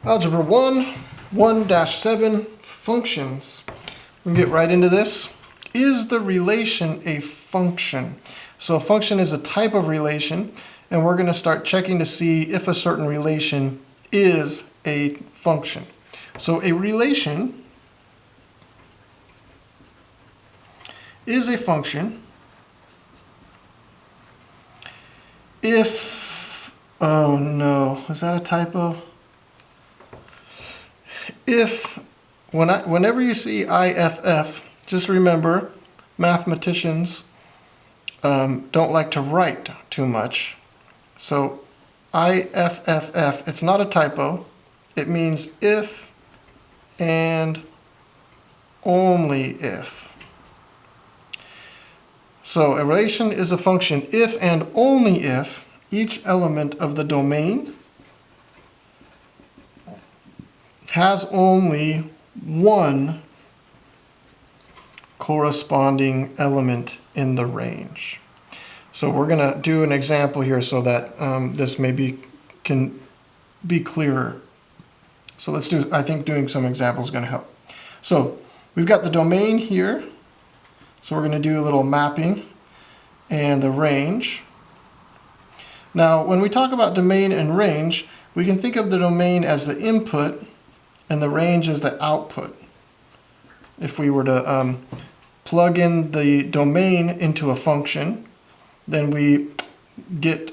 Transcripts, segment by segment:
Algebra 1, 1-7, functions. We get right into this. Is the relation a function? So a function is a type of relation, and we're going to start checking to see if a certain relation is a function. So a relation is a function if, oh no, is that a typo? If, whenever you see IFF, just remember, mathematicians don't like to write too much. So IFFF, it's not a typo. It means if and only if. So a relation is a function if and only if each element of the domain has only one corresponding element in the range. So we're going to do an example here so that this maybe can be clearer. So let's do, I think doing some examples is going to help. So we've got the domain here. So we're going to do a little mapping and the range. Now when we talk about domain and range, we can think of the domain as the input and the range as the output. If we were to plug in the domain into a function, then we get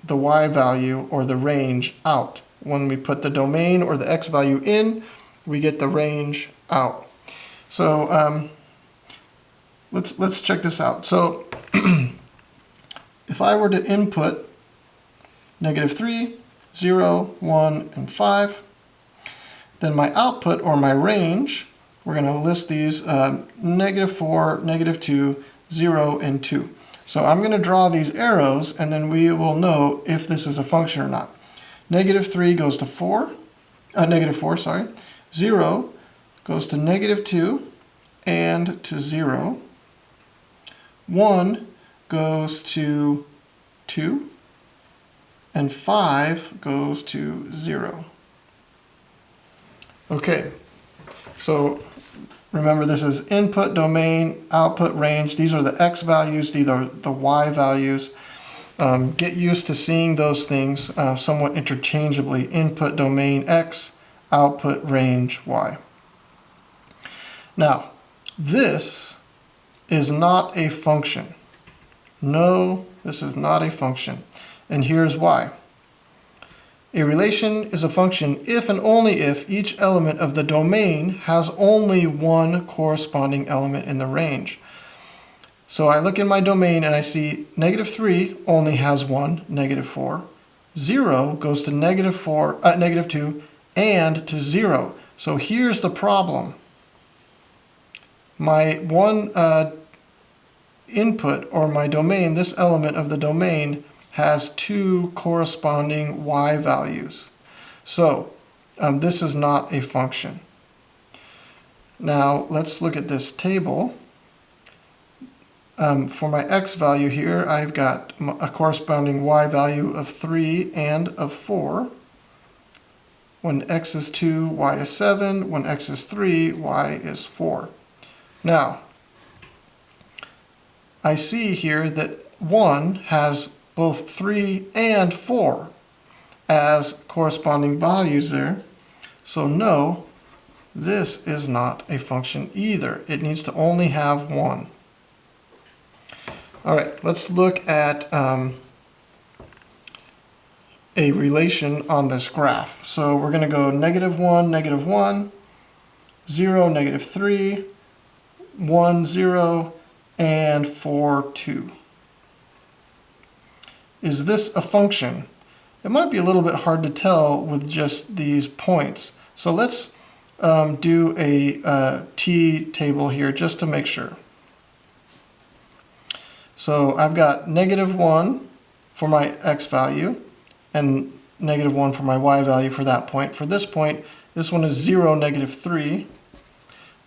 the y value or the range out. When we put the domain or the x value in, we get the range out. So let's check this out. So if I were to input -3, 0, 1, and 5, then my output or my range, we're going to list these -4, -2, 0, and 2. So I'm going to draw these arrows, and then we will know if this is a function or not. -3 goes to 4, -4, sorry. 0 goes to -2 and to 0. 1 goes to 2, and 5 goes to 0. Okay, so remember this is input, domain, output, range. These are the x values, these are the y values. Get used to seeing those things somewhat interchangeably. Input, domain, x, output, range, y. Now, this is not a function. No, this is not a function. And here's why. A relation is a function if and only if each element of the domain has only one corresponding element in the range. So I look in my domain and I see -3 only has one, -4. 0 goes to -2 and to 0. So here's the problem. My one input or my domain, this element of the domain, has two corresponding y values. So this is not a function. Now let's look at this table. For my x value here, I've got a corresponding y value of 3 and of 4. When x is 2, y is 7. When x is 3, y is 4. Now, I see here that 1 has both 3 and 4 as corresponding values there. So no, this is not a function either. It needs to only have one. All right, let's look at a relation on this graph. So we're going to go -1, -1, 0, -3, 1, 0, and 4, 2. Is this a function? It might be a little bit hard to tell with just these points. So let's do a t-table here just to make sure. So I've got -1 for my x value and -1 for my y value for that point. For this point, this one is 0, -3.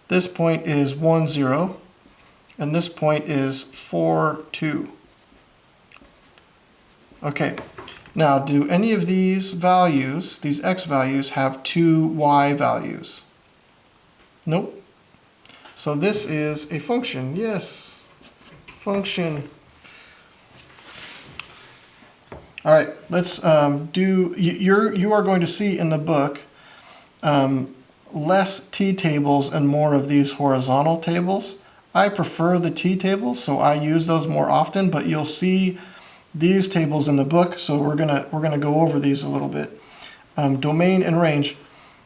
This point is 1, 0. And this point is 4, 2. Okay, Now, do any of these values, these x values, have two y values? Nope. So this is a function. Yes, function. All right, let's you are going to see in the book less t-tables and more of these horizontal tables. I prefer the t-tables, so I use those more often, but you'll see these tables in the book, so we're gonna go over these a little bit. Domain and range.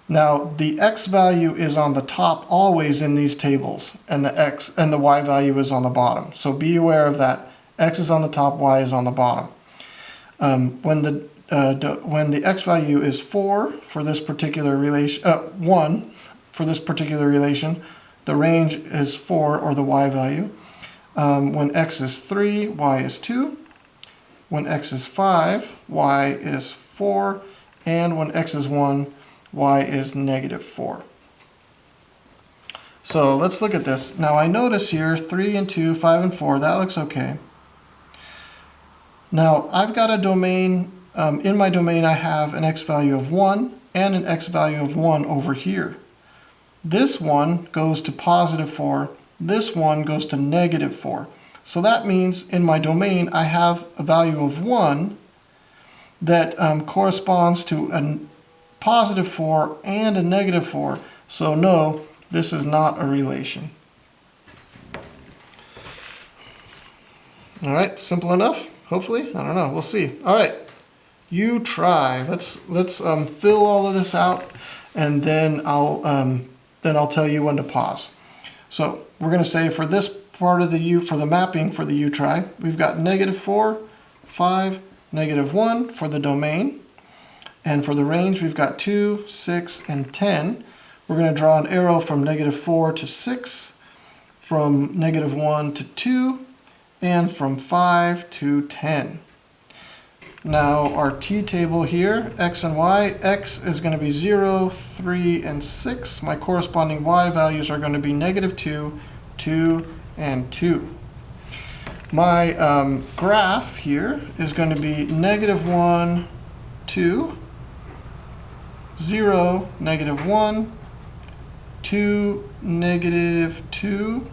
Now the x value is on the top always in these tables, and the x and the y value is on the bottom. So be aware of that. X is on the top, y is on the bottom. When the x value is 4 for this particular relation, 1 for this particular relation, the range is 4, or the y value. When x is 3, y is 2. When x is 5, y is 4. And when x is 1, y is -4. So let's look at this. Now I notice here 3 and 2, 5 and 4, that looks okay. Now I've got a domain, in my domain I have an x value of 1 and an x value of 1 over here. This one goes to +4, this one goes to -4. So that means in my domain I have a value of 1 that corresponds to a +4 and a -4. So no, this is not a relation. All right, simple enough, hopefully. I don't know, we'll see. All right, you try. Let's fill all of this out, and then I'll tell you when to pause. So we're going to say for this part of the u, for the mapping for the u try, we've got -4, 5, -1 for the domain. And for the range, we've got 2, 6, and 10. We're going to draw an arrow from -4 to 6, from -1 to 2, and from 5 to 10. Now our t-table here, x and y, x is going to be 0, 3, and 6. My corresponding y values are going to be -2, 2, and 2. My graph here is going to be -1, 2, 0, -1, 2, -2,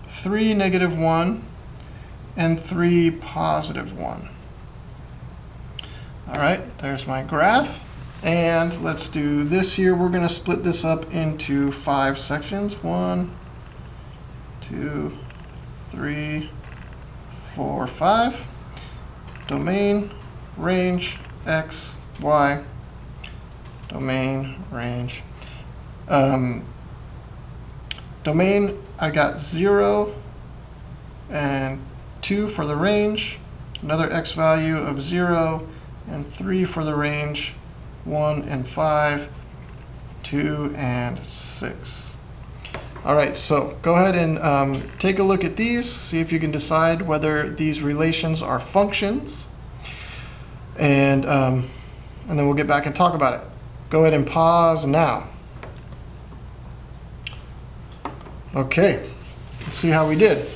3, -1, and 3, +1. All right, there's my graph. And let's do this here. We're going to split this up into 5 sections. 1, 2, 3, 4, 5. Domain, range, x, y. Domain, range. Domain, I got 0 and 2 for the range. Another x value of 0 and 3 for the range. 1 and 5, 2 and 6. All right, so go ahead and take a look at these, see if you can decide whether these relations are functions, and then we'll get back and talk about it. Go ahead and pause now. Okay, let's see how we did.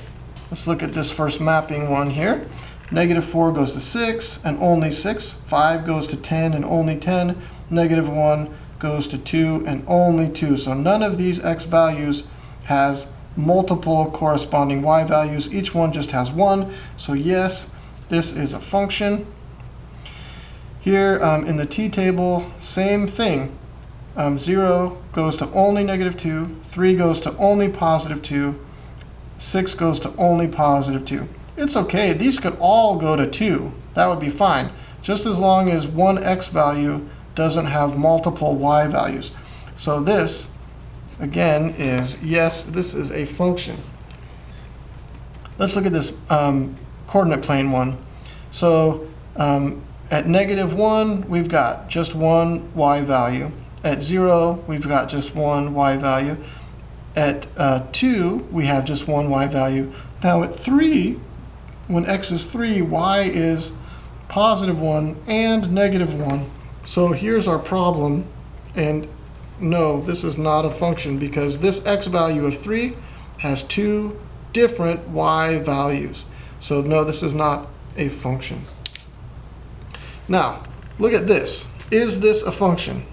Let's look at this first mapping one here. -4 goes to 6 and only 6. 5 goes to 10 and only 10. -1 goes to 2 and only 2. So none of these x values has multiple corresponding y values. Each one just has 1. So yes, this is a function. Here in the t-table, same thing. 0 goes to only -2. 3 goes to only +2. 6 goes to only +2. It's okay. These could all go to 2. That would be fine, just as long as one x value doesn't have multiple y values. So this, again, is, yes, this is a function. Let's look at this coordinate plane one. So at -1, we've got just one y value. At 0, we've got just one y value. At 2, we have just one y value. Now at 3, when x is 3, y is +1 and -1. So here's our problem, and no, this is not a function because this x value of 3 has 2 different y values. So no, this is not a function. Now, look at this. Is this a function?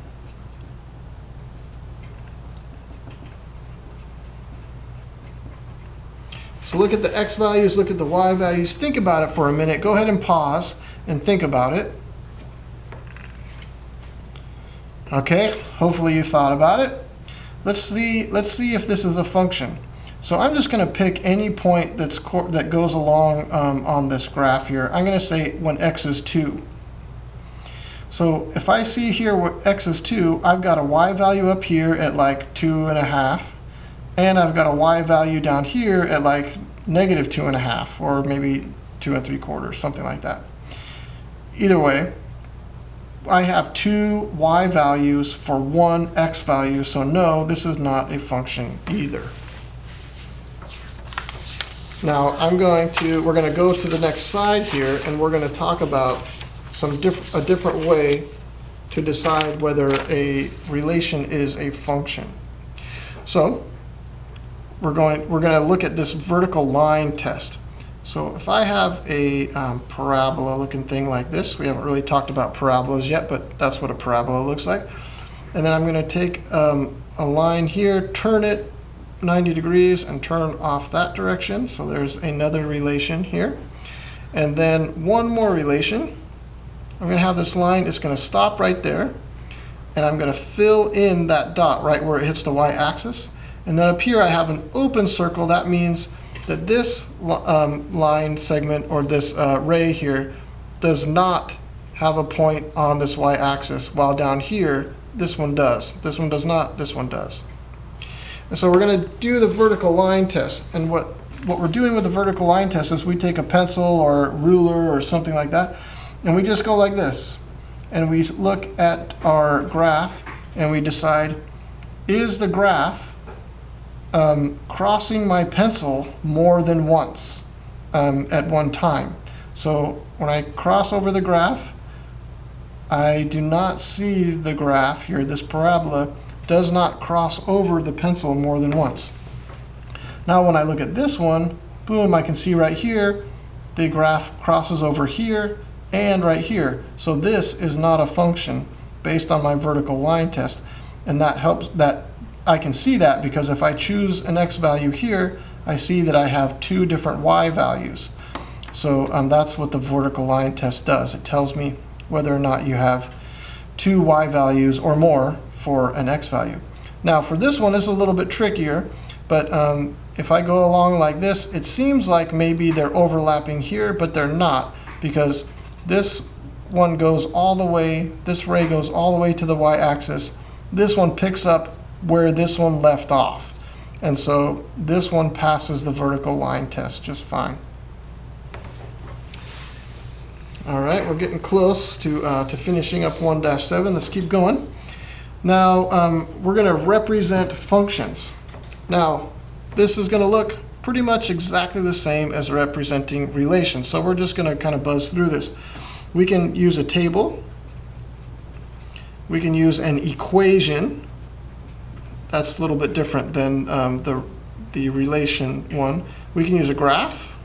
So look at the x values, look at the y values. Think about it for a minute. Go ahead and pause and think about it. Okay, hopefully you thought about it. Let's see if this is a function. So I'm just going to pick any point that goes along on this graph here. I'm going to say when x is 2. So if I see here what x is 2, I've got a y value up here at like 2.5, and I've got a y value down here at like negative 2.5, or maybe 2 3/4, something like that. Either way, I have 2 y values for 1 x value, so no, this is not a function either. Now we're going to go to the next slide here, and we're going to talk about a different way to decide whether a relation is a function. So we're going to look at this vertical line test. So if I have a parabola looking thing like this, we haven't really talked about parabolas yet, but that's what a parabola looks like. And then I'm going to take a line here, turn it 90 degrees and turn off that direction. So there's another relation here. And then one more relation. I'm going to have this line, it's going to stop right there. And I'm going to fill in that dot right where it hits the y-axis. And then up here I have an open circle. That means that this line segment, or this ray here, does not have a point on this y-axis, while down here this one does. This one does not, this one does. And so we're going to do the vertical line test. And what we're doing with the vertical line test is we take a pencil or ruler or something like that, and we just go like this. And we look at our graph and we decide, is the graph crossing my pencil more than once at one time? So when I cross over the graph, I do not see the graph here. This parabola does not cross over the pencil more than once. Now when I look at this one, boom, I can see right here the graph crosses over here and right here. So this is not a function based on my vertical line test. And that helps, that I can see that because if I choose an x value here, I see that I have 2 different y values. So that's what the vertical line test does. It tells me whether or not you have 2 y values or more for an x value. Now for this one, it's a little bit trickier, but if I go along like this, it seems like maybe they're overlapping here, but they're not, because this one goes all the way, this ray goes all the way to the y-axis. This one picks up where this one left off. And so this one passes the vertical line test just fine. All right, we're getting close to finishing up 1-7. Let's keep going. Now, we're going to represent functions. Now, this is going to look pretty much exactly the same as representing relations. So we're just going to kind of buzz through this. We can use a table. We can use an equation. That's a little bit different than the relation one. We can use a graph.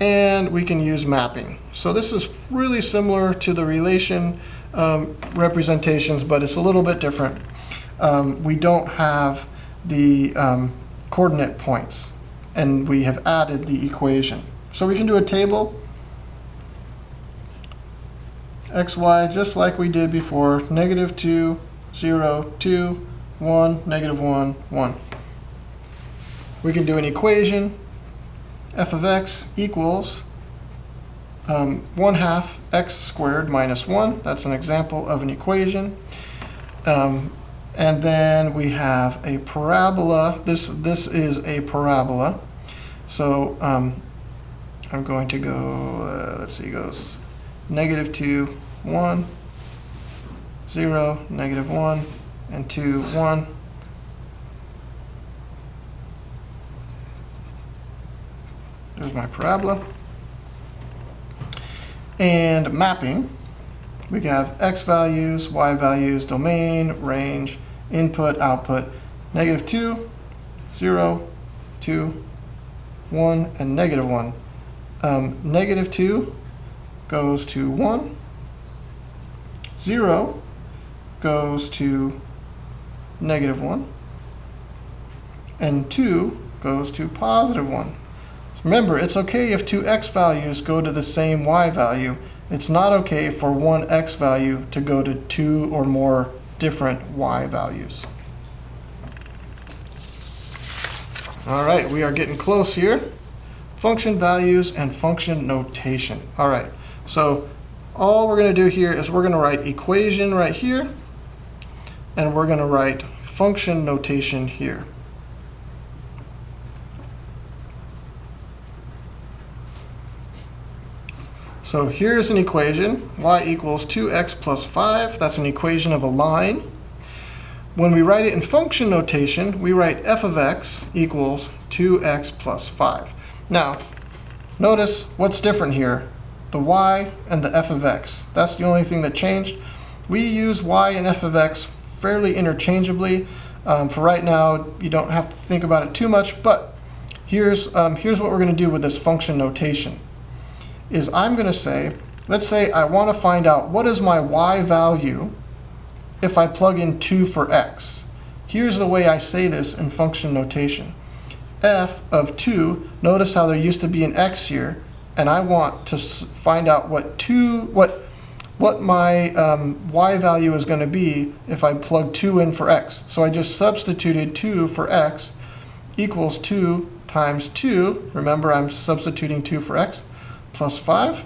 And we can use mapping. So this is really similar to the relation representations, but it's a little bit different. We don't have the coordinate points, and we have added the equation. So we can do a table, x, y, just like we did before, -2, 0, 2, 1, -1, 1. We can do an equation, f of x equals 1/2 x squared minus 1. That's an example of an equation. And then we have a parabola. This is a parabola. So I'm going to go, let's see, it goes -2, 1, 0, -1, and 2, 1. There's my parabola. And mapping, we have x values, y values, domain, range, input, output, -2, 0, 2, 1, and -1. -2 goes to 1, 0 goes to -1, and 2 goes to +1. Remember, it's okay if two x values go to the same y value. It's not okay for one x value to go to two or more different y values. All right, we are getting close here. Function values and function notation. All right, so all we're going to do here is we're going to write equation right here, and we're going to write function notation here. So here's an equation, y equals 2x plus 5. That's an equation of a line. When we write it in function notation, we write f of x equals 2x plus 5. Now, notice what's different here, the y and the f of x. That's the only thing that changed. We use y and f of x fairly interchangeably. For right now, you don't have to think about it too much, but here's what we're going to do with this function notation. Is I'm going to say, let's say I want to find out what is my y value if I plug in 2 for x. Here's the way I say this in function notation. F of 2, notice how there used to be an x here, and I want to find out what my y value is going to be if I plug 2 in for x. So I just substituted 2 for x equals 2 times 2. Remember, I'm substituting 2 for x. Plus 5,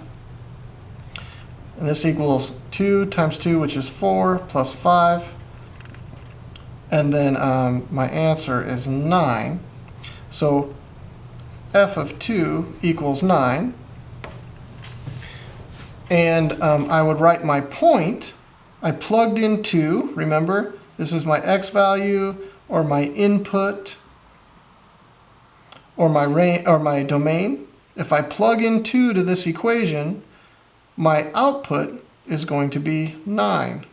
and this equals 2 times 2, which is 4, plus 5, and then my answer is 9. So f of 2 equals 9, and I would write my point. I plugged in 2, remember, this is my x value, or my input, or my domain. If I plug in 2 to this equation, my output is going to be 9.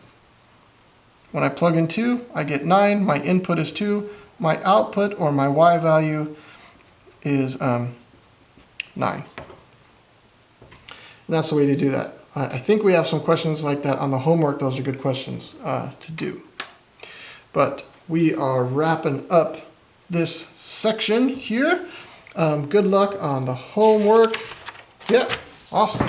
When I plug in 2, I get 9. My input is 2. My output, or my y value, is 9. And that's the way to do that. I think we have some questions like that on the homework. Those are good questions to do. But we are wrapping up this section here. Good luck on the homework. Yep, awesome.